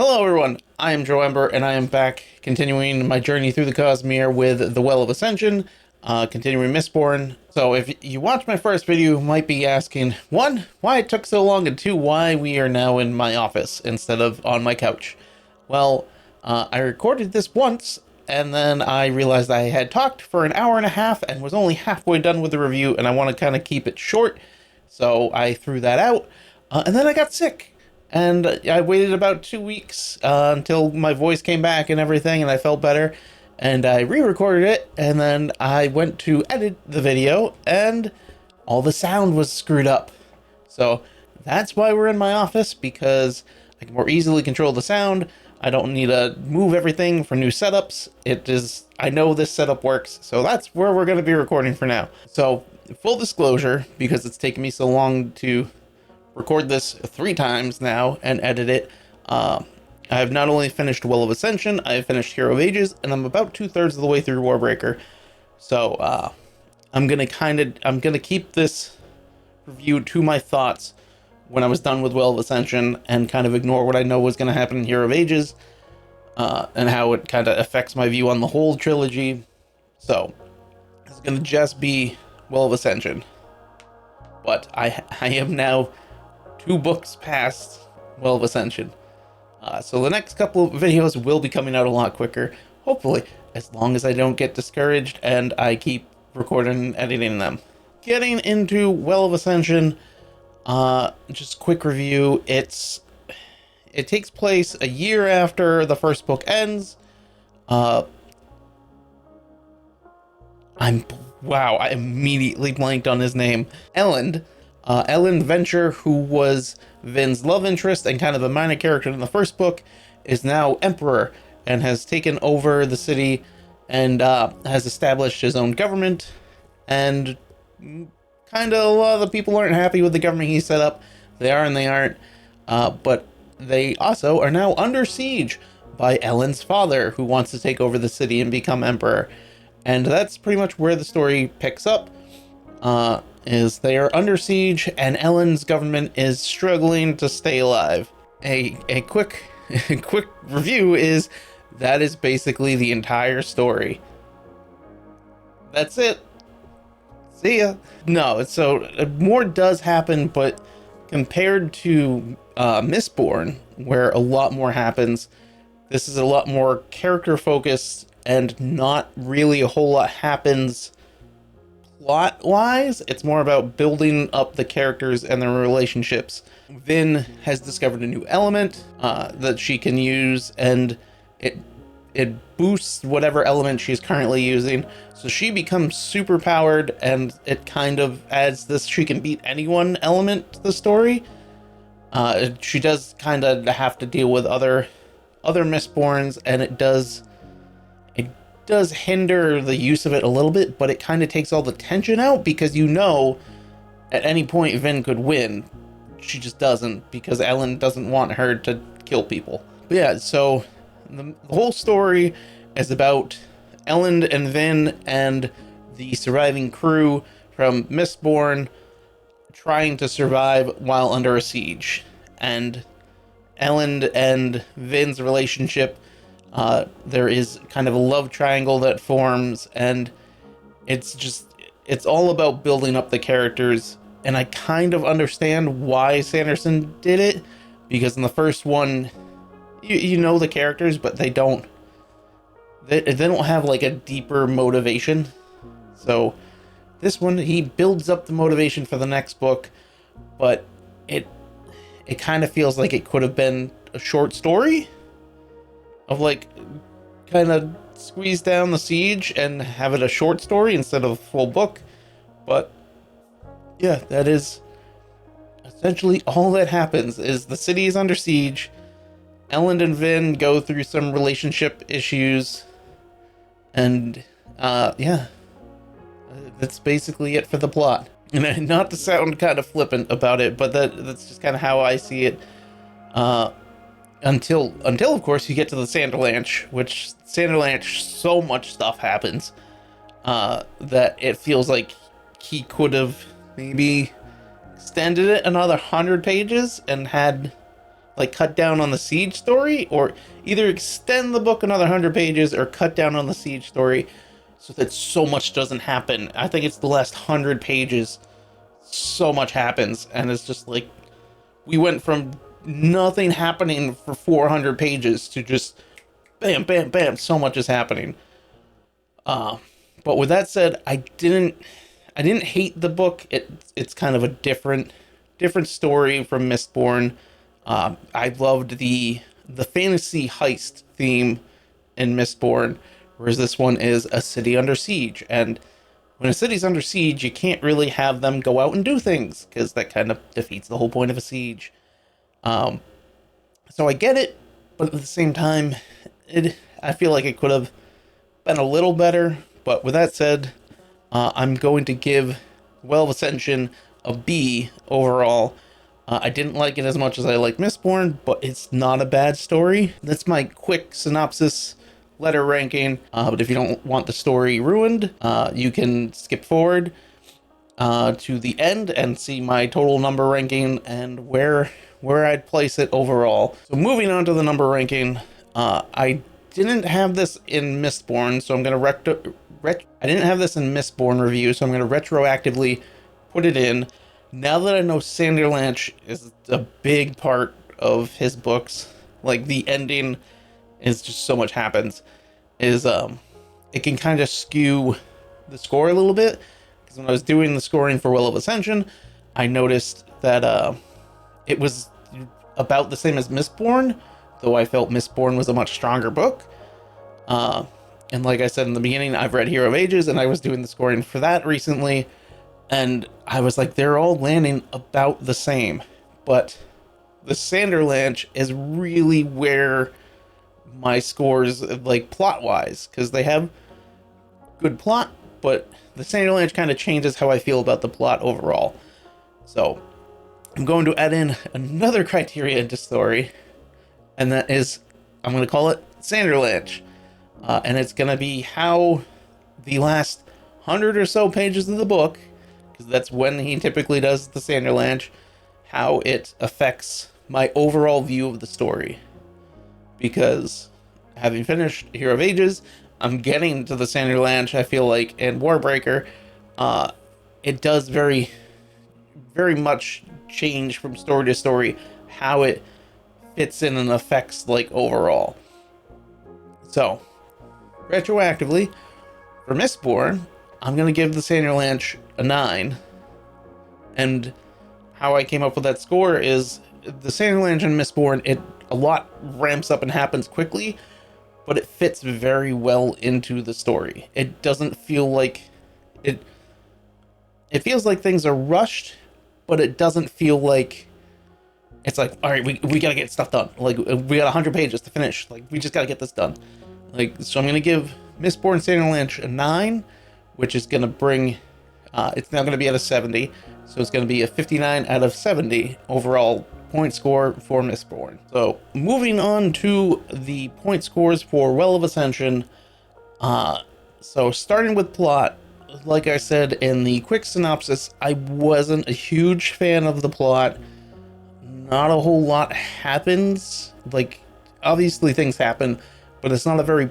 Hello everyone, I am Joe Ember, and I am back continuing my journey through the Cosmere with the Well of Ascension, continuing Mistborn. So if you watched my first video, you might be asking, one, why it took so long, and two, why we are now in my office instead of on my couch. Well, I recorded this once, and then I realized I had talked for an hour and a half and was only halfway done with the review, and I want to kind of keep it short, so I threw that out, and then I got sick. And I waited about 2 weeks until my voice came back and everything, and I felt better. And I re-recorded it, and then I went to edit the video, and all the sound was screwed up. So that's why we're in my office, because I can more easily control the sound. I don't need to move everything for new setups. I know this setup works, so that's where we're going to be recording for now. So full disclosure, because it's taken me so long to record this 3 times now and edit it. I have not only finished Well of Ascension, I have finished Hero of Ages, and I'm about 2/3 of the way through Warbreaker. So I'm gonna keep this review to my thoughts when I was done with Well of Ascension, and kind of ignore what I know was gonna happen in Hero of Ages, and how it kind of affects my view on the whole trilogy. So it's gonna just be Well of Ascension, but I am now 2 books past Well of Ascension. So the next couple of videos will be coming out a lot quicker, hopefully, as long as I don't get discouraged and I keep recording and editing them. Getting into Well of Ascension, just quick review. It takes place a year after the first book ends. I immediately blanked on his name. Ellen Venture, who was Vin's love interest and kind of a minor character in the first book, is now Emperor and has taken over the city and has established his own government. And kind of a lot of the people aren't happy with the government he set up. They are and they aren't. But they also are now under siege by Ellen's father, who wants to take over the city and become Emperor. And that's pretty much where the story picks up. Is they are under siege and Ellen's government is struggling to stay alive. A quick review is that is basically the entire story. That's it. See ya. No, so more does happen, but compared to Mistborn, where a lot more happens, this is a lot more character focused and not really a whole lot happens plot-wise. It's more about building up the characters and their relationships. Vin has discovered a new element that she can use, and it boosts whatever element she's currently using. So she becomes super powered, and it kind of adds this she can beat anyone element to the story. She does kind of have to deal with other Mistborns, and it does hinder the use of it a little bit, but it kind of takes all the tension out, because at any point Vin could win. She just doesn't, because Ellen doesn't want her to kill people. But yeah, so the whole story is about Ellen and Vin and the surviving crew from Mistborn trying to survive while under a siege. And Ellen and Vin's relationship, there is kind of a love triangle that forms, and it's all about building up the characters. And I kind of understand why Sanderson did it, because in the first one, you know the characters, but they don't have like a deeper motivation. So this one, he builds up the motivation for the next book, but it kind of feels like it could have been a short story of like kind of squeeze down the siege and have it a short story instead of a full book. But yeah, that is essentially all that happens. Is the city is under siege, Ellen and Vin go through some relationship issues, and yeah, that's basically it for the plot. And not to sound kind of flippant about it, but that's just kind of how I see it. Until of course you get to the Sanderlanche, which Sanderlanche, so much stuff happens that it feels like he could have maybe extended it another 100 pages and had like cut down on the Siege story, or either extend the book another 100 pages or cut down on the Siege story so that so much doesn't happen. I think it's the last 100 pages, so much happens, and it's just like we went from nothing happening for 400 pages to just bam, bam, bam, so much is happening. But with that said, I didn't hate the book. It's kind of a different story from Mistborn. I loved the fantasy heist theme in Mistborn, whereas this one is a city under siege. And when a city's under siege, you can't really have them go out and do things, because that kind of defeats the whole point of a siege. So I get it, but at the same time, I feel like it could have been a little better. But with that said, I'm going to give Well of Ascension a B overall. I didn't like it as much as I like Mistborn, but it's not a bad story. That's my quick synopsis letter ranking. But if you don't want the story ruined, you can skip forward to the end and see my total number ranking and where I'd place it overall. So moving on to the number ranking, I didn't have this in Mistborn, so I'm gonna I didn't have this in Mistborn review, so I'm gonna retroactively put it in. Now that I know Sanderlanche is a big part of his books, like the ending is just so much happens, it can kind of skew the score a little bit. Because when I was doing the scoring for Well of Ascension, I noticed that it was about the same as Mistborn, though I felt Mistborn was a much stronger book. And like I said in the beginning, I've read Hero of Ages, and I was doing the scoring for that recently, and I was like, they're all landing about the same. But the Sanderlanche is really where my scores, like plot-wise, because they have good plot, but the Sanderlanche kind of changes how I feel about the plot overall. So I'm going to add in another criteria into story, and that is, I'm going to call it Sanderlanche. And it's going to be how the last 100 or so pages of the book, because that's when he typically does the Sanderlanche, how it affects my overall view of the story. Because having finished Hero of Ages, I'm getting to the Sanderlanche, I feel like, in Warbreaker. It does very, very much change from story to story how it fits in and affects, like, overall. So, retroactively, for Mistborn, I'm going to give the Sanderlanche a 9. And how I came up with that score is the Sanderlanche and Mistborn, a lot ramps up and happens quickly, but it fits very well into the story. It doesn't feel like it feels like things are rushed, but it doesn't feel like it's like, all right, we got to get stuff done. Like, we got 100 pages to finish. Like, we just got to get this done. Like, so I'm going to give Mistborn Sanderlanche a 9, which is going to bring, it's now going to be at a 70. So it's going to be a 59 out of 70 overall point score for Mistborn. So moving on to the point scores for Well of Ascension. So starting with plot, like I said in the quick synopsis, I wasn't a huge fan of the plot. Not a whole lot happens. Like, obviously things happen, but it's not a very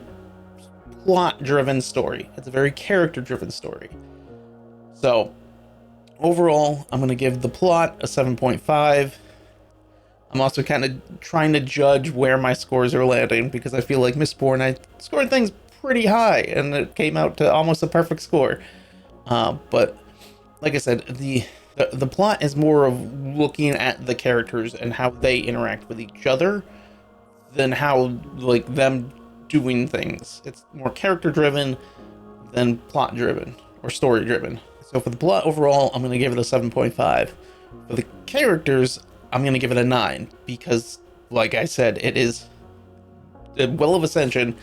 plot-driven story. It's a very character-driven story. So, overall, I'm going to give the plot a 7.5. I'm also kind of trying to judge where my scores are landing, because I feel like Mistborn, I scored things pretty high, and it came out to almost a perfect score. But, like I said, the plot is more of looking at the characters and how they interact with each other than how, like, them doing things. It's more character-driven than plot-driven or story-driven. So for the plot overall, I'm going to give it a 7.5. For the characters, I'm going to give it a 9, because, like I said, the Well of Ascension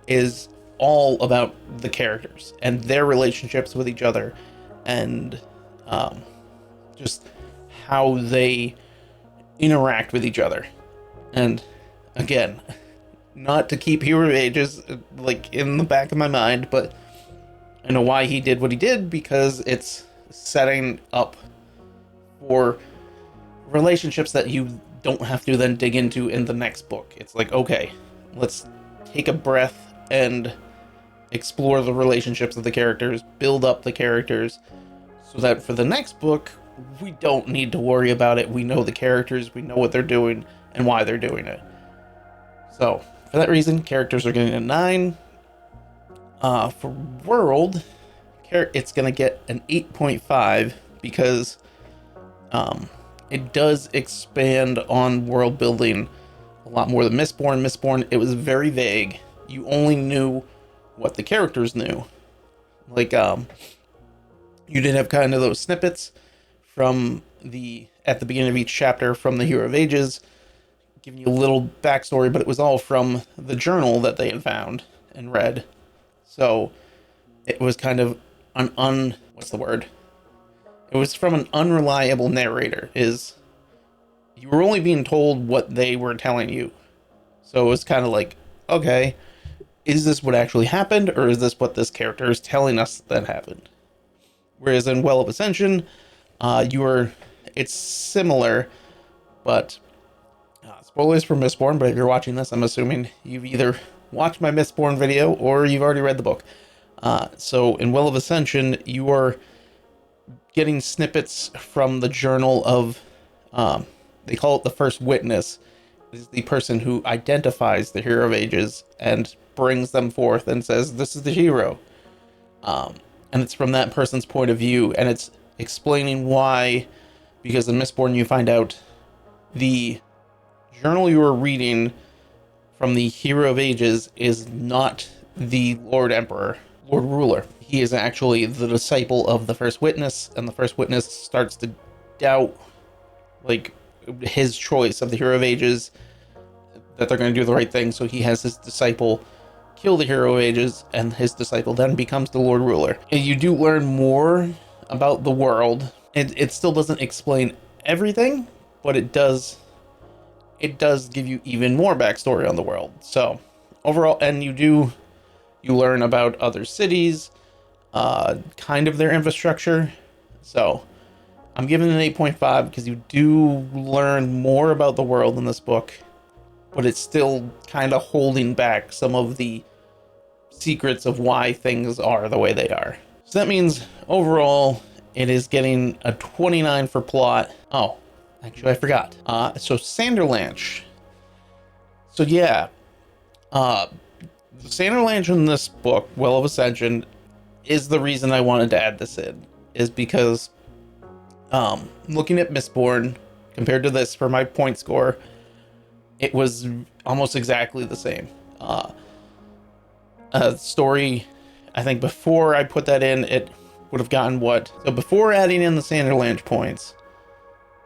is all about the characters and their relationships with each other, and just how they interact with each other. And again, not to keep Hero of Ages like in the back of my mind, but I know why he did what he did, because it's setting up for relationships that you don't have to then dig into in the next book. It's like, okay, let's take a breath and explore the relationships of the characters, build up the characters, so that for the next book, we don't need to worry about it. We know the characters, we know what they're doing, and why they're doing it. So, for that reason, characters are getting a 9. For World, it's going to get an 8.5 because it does expand on world building a lot more than Mistborn. Mistborn, it was very vague. You only knew what the characters knew. Like, you did have kind of those snippets from at the beginning of each chapter from the Hero of Ages, giving you a little backstory, but it was all from the journal that they had found and read. So it was kind of what's the word? It was from an unreliable narrator. You were only being told what they were telling you. So it was kind of like, okay, is this what actually happened, or is this what this character is telling us that happened? Whereas in Well of Ascension, it's similar, but spoilers for Mistborn, but if you're watching this, I'm assuming you've either watched my Mistborn video or you've already read the book. So in Well of Ascension, you are getting snippets from the journal of, they call it the First Witness. This is the person who identifies the Hero of Ages and brings them forth and says, this is the hero. And it's from that person's point of view, and it's explaining why, because in Mistborn you find out the journal you are reading from the Hero of Ages is not the Lord Emperor, Lord Ruler. He is actually the disciple of the First Witness, and the First Witness starts to doubt, like, his choice of the Hero of Ages, that they're going to do the right thing, so he has his disciple kill the Hero of Ages, and his disciple then becomes the Lord Ruler. And you do learn more about the world. It still doesn't explain everything, but it does give you even more backstory on the world. So overall, and you learn about other cities, kind of their infrastructure. So I'm giving it an 8.5 because you do learn more about the world in this book, but it's still kind of holding back some of the secrets of why things are the way they are. So that means overall it is getting a 29 for plot. Oh, actually I forgot. So Sanderlanche. So yeah, Sanderlanche in this book, Well of Ascension, is the reason I wanted to add this in, is because looking at Mistborn compared to this for my point score, it was almost exactly the same. Story, I think before I put that in, it would have gotten what? So before adding in the Sanderlanche points,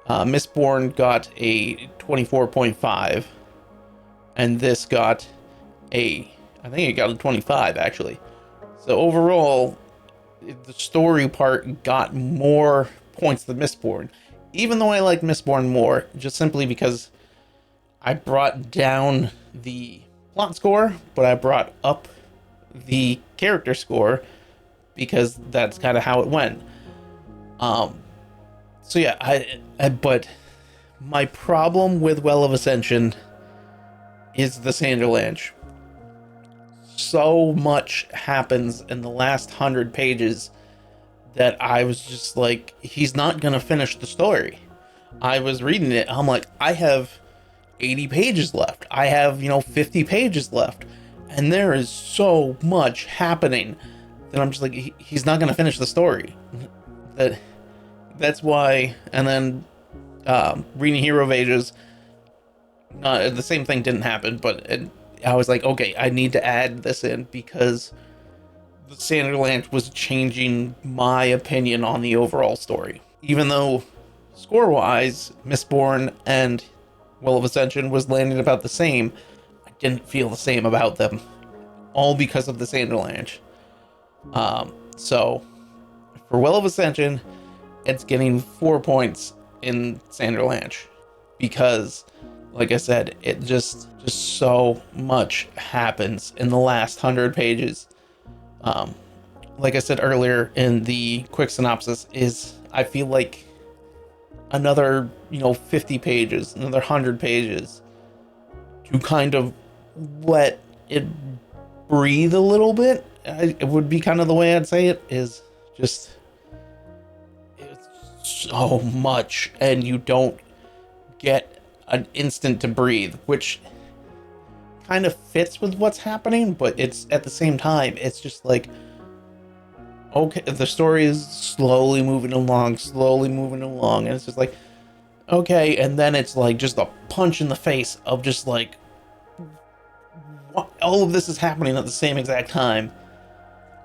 Mistborn got a 24.5, and this got I think it got a 25 actually. So overall, the story part got more points than Mistborn, even though I like Mistborn more, just simply because I brought down the plot score, but I brought up the character score because that's kind of how it went. So yeah, but my problem with Well of Ascension is the Sanderlanche. So much happens in the last 100 pages that I was just like, he's not gonna finish the story. I was reading it, I'm like, I have 80 pages left. I have, 50 pages left. And there is so much happening that I'm just like, he's not going to finish the story. That's why. And then reading Hero of Ages, the same thing didn't happen, but I was like, okay, I need to add this in because the Sanderlanche was changing my opinion on the overall story. Even though score-wise, Mistborn and Well of Ascension was landing about the same, I didn't feel the same about them, all because of the Sanderlanche. So for Well of Ascension, it's getting 4 points in Sanderlanche because, like I said, it just so much happens in the last 100 pages. Like I said earlier in the quick synopsis, I feel like another, 50 pages, another 100 pages to kind of let it breathe a little bit. It would be kind of the way I'd say it, is just, it's so much, and you don't get an instant to breathe, which kind of fits with what's happening, but it's at the same time, it's just like, okay, the story is slowly moving along, and it's just like, okay, and then it's like just a punch in the face of just like, what, all of this is happening at the same exact time.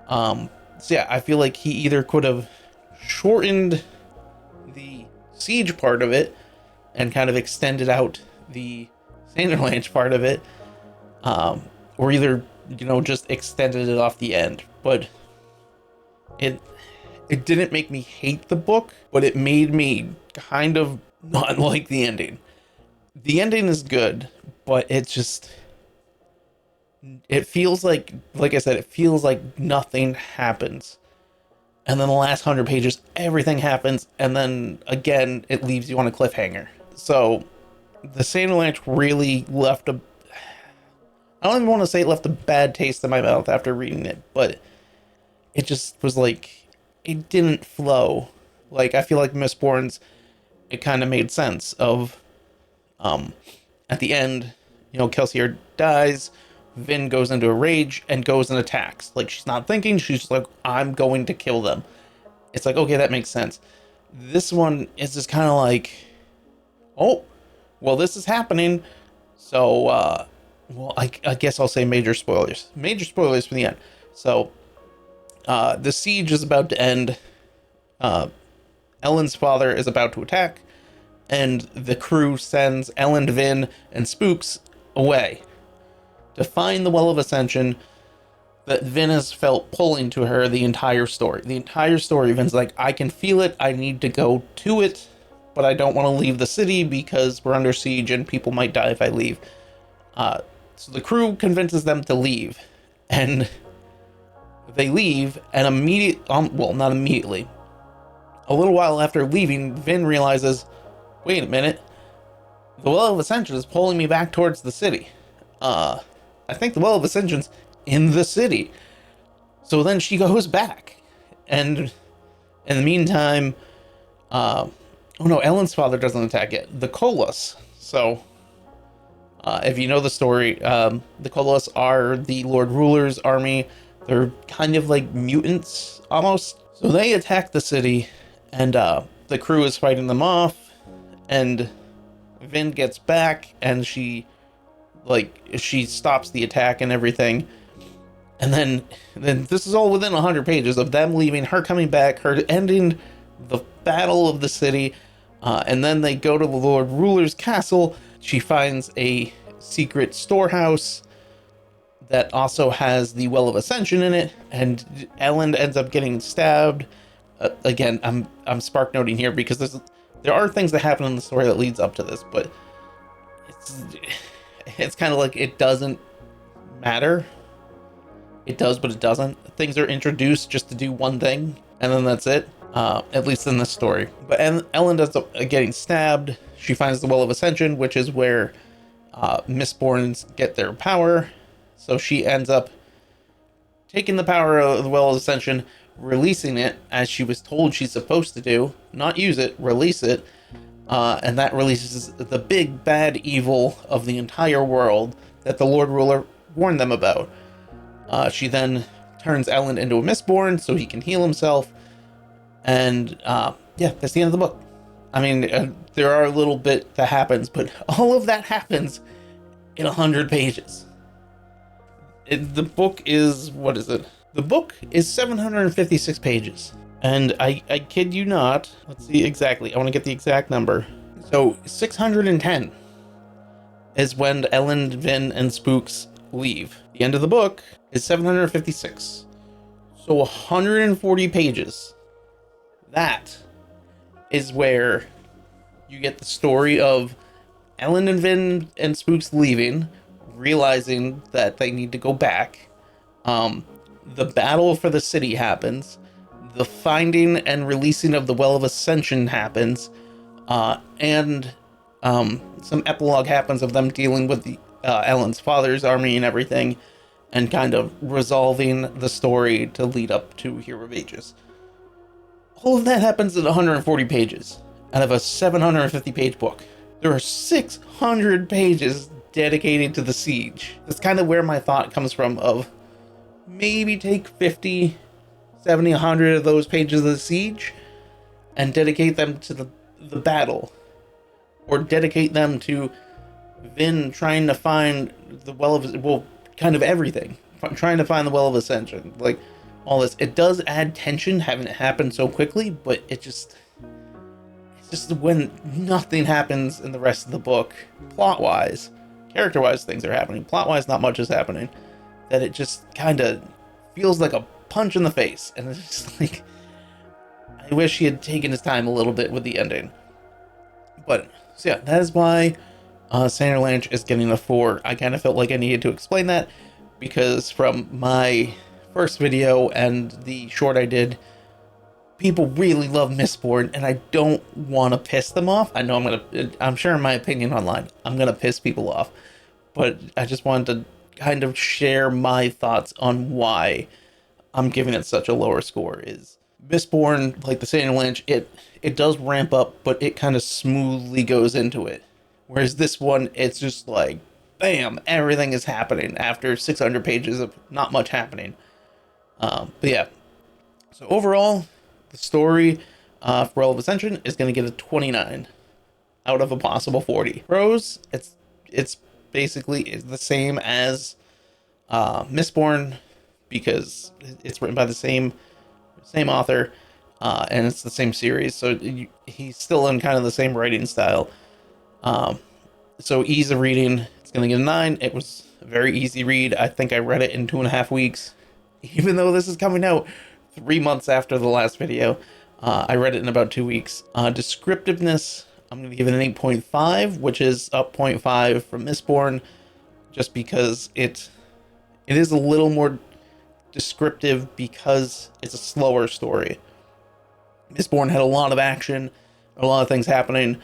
So yeah, I feel like he either could have shortened the siege part of it and kind of extended out the Sanderlange part of it, or either, just extended it off the end. But it didn't make me hate the book, but it made me kind of not like the ending. The ending is good, but it's just, it feels like I said, it feels like nothing happens. And then the last 100 pages, everything happens, and then again, it leaves you on a cliffhanger. So the Sanderlange really left a, I don't even want to say it left a bad taste in my mouth after reading it, but it just was like, it didn't flow. Like, I feel like Mistborn's, it kind of made sense of, at the end, Kelsier dies, Vin goes into a rage and goes and attacks. Like, she's not thinking, she's just like, I'm going to kill them. It's like, okay, that makes sense. This one is just kind of like, oh, well, this is happening, so, well, I guess I'll say major spoilers. Major spoilers for the end. So, the siege is about to end. Ellen's father is about to attack, and the crew sends Ellen, Vin, and Spooks away to find the Well of Ascension that Vin has felt pulling to her the entire story. The entire story, Vin's like, I can feel it, I need to go to it, but I don't want to leave the city because we're under siege and people might die if I leave. So the crew convinces them to leave, and they leave, and well, not immediately. A little while after leaving, Vin realizes, wait a minute, the Well of Ascension is pulling me back towards the city. I think the Well of Ascension's in the city. So then she goes back, and in the meantime, oh no, Ellen's father doesn't attack it. The Kolos. So, if you know the story, the Kolos are the Lord Ruler's army. They're kind of like mutants, almost. So they attack the city, and the crew is fighting them off, and Vin gets back, and she stops the attack and everything. And then this is all within 100 pages of them leaving, her coming back, her ending the battle of the city, and then they go to the Lord Ruler's castle. She finds a secret storehouse that also has the Well of Ascension in it, and Ellen ends up getting stabbed. Again, I'm spark noting here because there are things that happen in the story that leads up to this, but it's kind of like, it doesn't matter. It does, but it doesn't. Things are introduced just to do one thing, and then that's it. At least in this story. But Ellen ends up getting stabbed. She finds the Well of Ascension, which is where Mistborns get their power. So she ends up taking the power of the Well of Ascension, releasing it as she was told she's supposed to do. Not use it, release it. And that releases the big bad evil of the entire world that the Lord Ruler warned them about. She then turns Ellen into a Mistborn so he can heal himself. And yeah, that's the end of the book. I mean, there are a little bit that happens, but all of that happens in 100 pages. The book is, what is it? The book is 756 pages. And I kid you not, let's see exactly, I want to get the exact number. So 610 is when Ellen, Vin, and Spooks leave. The end of the book is 756. So 140 pages. That is where you get the story of Ellen and Vin and Spooks leaving, realizing that they need to go back. The battle for the city happens. The finding and releasing of the Well of Ascension happens. And some epilogue happens of them dealing with the Ellen's father's army and everything, and kind of resolving the story to lead up to Hero of Ages. All of that happens in 140 pages out of a 750 page book. There are 600 pages dedicated to the siege. That's kind of where my thought comes from of maybe take 50, 70, 100 of those pages of the siege and dedicate them to the battle. Or dedicate them to Vin trying to find the Well of... well, kind of everything. Trying to find the Well of Ascension. Like, all this. It does add tension having it happen so quickly, but it just... it's just when nothing happens in the rest of the book, plot-wise. Character-wise, things are happening. Plot-wise, not much is happening. That it just kind of feels like a punch in the face. And it's just like... I wish he had taken his time a little bit with the ending. But, so yeah, that is why Sanderlanche is getting a 4. I kind of felt like I needed to explain that, because from my first video and the short I did, people really love Mistborn, and I don't want to piss them off. I know I'm sharing my opinion online. I'm going to piss people off. But I just wanted to kind of share my thoughts on why I'm giving it such a lower score. Is Mistborn, like the Sanderlanche, it does ramp up, but it kind of smoothly goes into it. Whereas this one, it's just like, bam, everything is happening after 600 pages of not much happening. But yeah, so overall, the story for Well of Ascension is going to get a 29 out of a possible 40. Prose, it's basically the same as Mistborn, because it's written by the same author, and it's the same series, so he's still in kind of the same writing style. So ease of reading, it's going to get a 9. It was a very easy read. I think I read it in 2.5 weeks. Even though this is coming out 3 months after the last video, I read it in about 2 weeks. Descriptiveness, I'm going to give it an 8.5, which is up 0.5 from Mistborn, just because it is a little more descriptive because it's a slower story. Mistborn had a lot of action, a lot of things happening,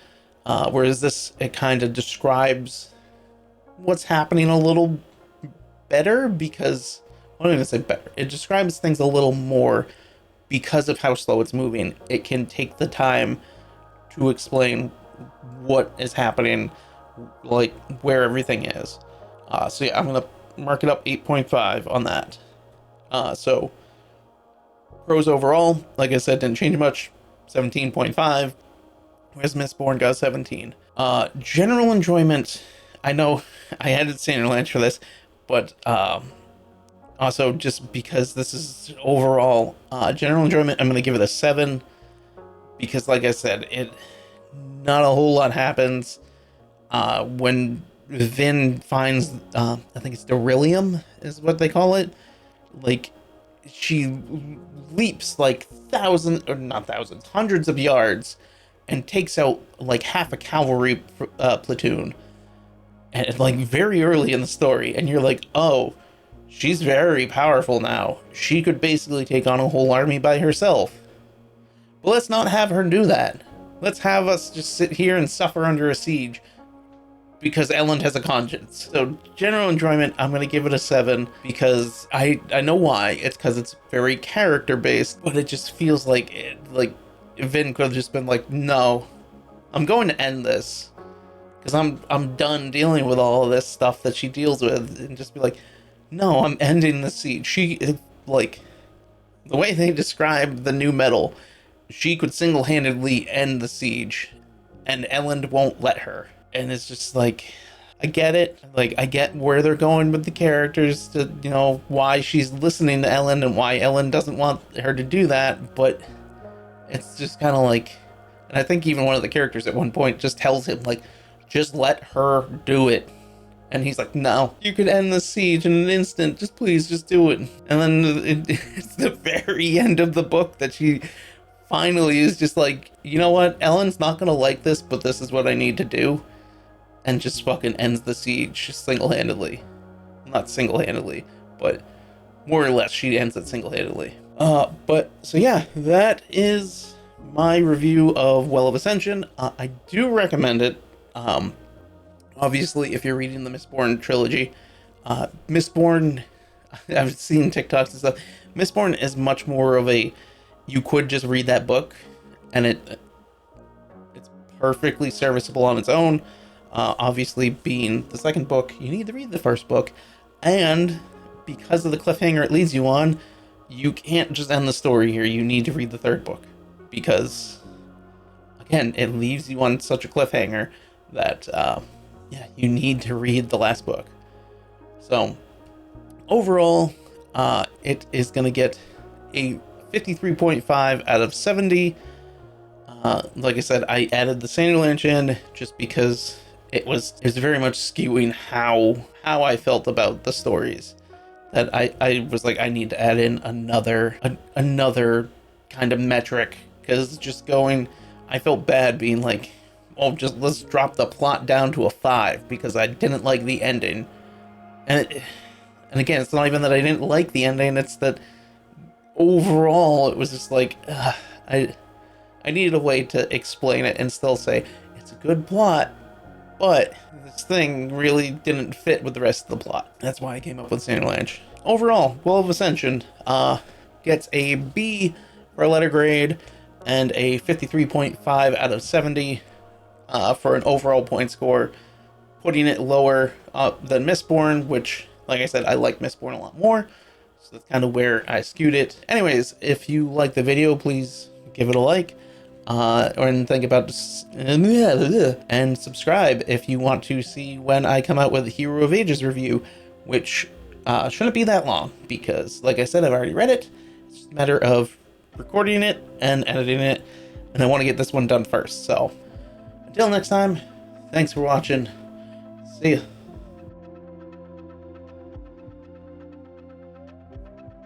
whereas this, it kind of describes what's happening a little better, because, I don't even say better, it describes things a little more because of how slow it's moving. It can take the time to explain what is happening, like where everything is. So yeah, I'm going to mark it up 8.5 on that. So prose overall, like I said, didn't change much, 17.5, whereas Mistborn got 17. General enjoyment, I know I added Sanderlanche for this, but also just because this is overall general enjoyment, I'm going to give it a 7, because like I said, not a whole lot happens. When Vin finds, I think it's beryllium is what they call it, like, she leaps like hundreds of yards and takes out like half a cavalry platoon, and like very early in the story, and you're like, oh, she's very powerful now. She could basically take on a whole army by herself. But let's not have her do that. Let's have us just sit here and suffer under a siege because Ellen has a conscience. So general enjoyment, I'm going to give it a 7, because I know why. It's because it's very character based, but it just feels like Vin could have just been like, no, I'm going to end this because I'm done dealing with all of this stuff that she deals with, and just be like, no, I'm ending the siege. She, like, the way they describe the new metal, she could single-handedly end the siege, and Ellen won't let her. And it's just like, I get it. Like, I get where they're going with the characters, to, you know, why she's listening to Ellen and why Ellen doesn't want her to do that, but it's just kind of like, and I think even one of the characters at one point just tells him, like, just let her do it. And he's like, no, you could end the siege in an instant. Just please, just do it. And then it's the very end of the book that she finally is just like, you know what? Ellen's not going to like this, but this is what I need to do. And just fucking ends the siege single-handedly. Not single-handedly, but more or less she ends it single-handedly. But, so yeah, that is my review of Well of Ascension. I do recommend it. Obviously, if you're reading the Mistborn trilogy, Mistborn, I've seen TikToks and stuff. Mistborn is much more of a, you could just read that book, and it's perfectly serviceable on its own. Obviously, being the second book, you need to read the first book, and because of the cliffhanger it leads you on, you can't just end the story here. You need to read the third book, because again, it leaves you on such a cliffhanger that yeah, you need to read the last book. So overall, it is going to get a 53.5 out of 70. Like I said, I added the Sanderland in just because it was very much skewing how I felt about the stories. That I was like, I need to add in another kind of metric, because just going, I felt bad being like, oh, just let's drop the plot down to a 5 because I didn't like the ending. And again, it's not even that I didn't like the ending, it's that overall it was just like, I needed a way to explain it and still say it's a good plot, but this thing really didn't fit with the rest of the plot. That's why I came up with Sanderland. Overall, Well of Ascension gets a B for a letter grade and a 53.5 out of 70 for an overall point score, putting it lower than Mistborn, which, like I said, I like Mistborn a lot more, so that's kind of where I skewed it. Anyways, if you like the video, please give it a like. And think about and subscribe if you want to see when I come out with a Hero of Ages review, which shouldn't be that long, because like I said, I've already read it. It's just a matter of recording it and editing it, and I want to get this one done first. So until next time, thanks for watching. See ya.